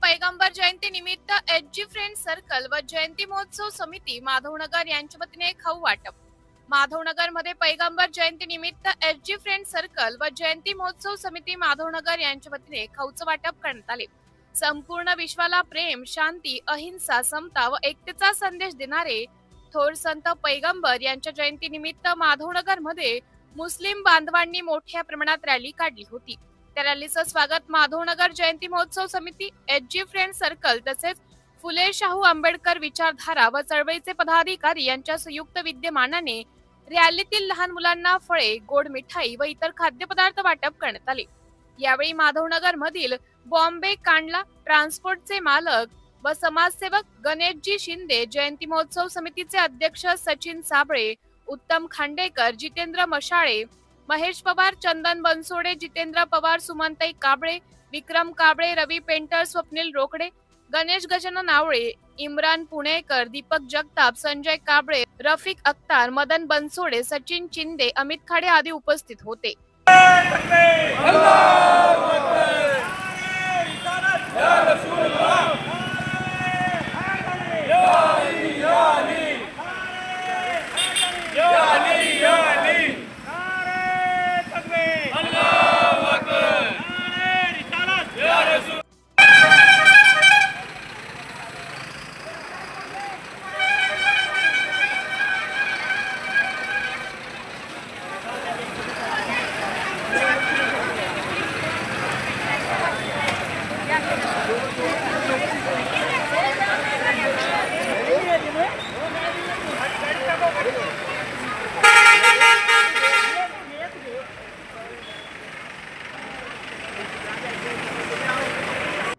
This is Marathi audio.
पैगंबर जयंती निमित्त एचजी फ्रेंड्स सर्कल व जयंती महोत्सव समिती माधवनगर यांच्या वतीने खाऊ वाटप। माधवनगर मध्ये पैगंबर जयंती निमित्त एचजी फ्रेंड्स सर्कल व जयंती महोत्सव समिती माधवनगर यांच्या वतीने खाऊचं वाटप करण्यात आले। संपूर्ण विश्वाला प्रेम, शांती, अहिंसा, समता व एकतेचा संदेश देणारे थोर संत पैगंबर यांच्या जयंती निमित्त माधवनगर मध्ये मुस्लिम बांधवांनी मोठ्या प्रमाणात रॅली काढली होती। त्या रॅलीचं स्वागत माधवनगर जयंती महोत्सव समिती, एचजी फ्रेंड्स सर्कल तसेच फुले शाहू आंबेडकर विचारधारा व चळवळीचे पदाधिकारी यांच्या संयुक्त विद्यमानाने रॅलीतील लहान मुलांना फळे, गोड मिठाई व इतर खाद्यपदार्थ वाटप करण्यात आले। यावेळी माधवनगर मधील बॉम्बे कांडला ट्रान्सपोर्टचे मालक व समाजसेवक गणेशजी शिंदे, जयंती महोत्सव समितीचे अध्यक्ष सचिन साबळे, उत्तम खांडेकर, जितेंद्र मशाळे, महेश पवार, चंदन बनसोडे, जितेंद्र पवार, सुमनताई काबळे, विक्रम काबळे, रवी पेंटर, स्वप्नील रोकडे, गणेश गजानन आवळे, इम्रान पुणेकर, दीपक जगताप, संजय काबळे, रफिक अख्तार, मदन बनसोडे, सचिन चिंदे, अमित खाडे आदी उपस्थित होते।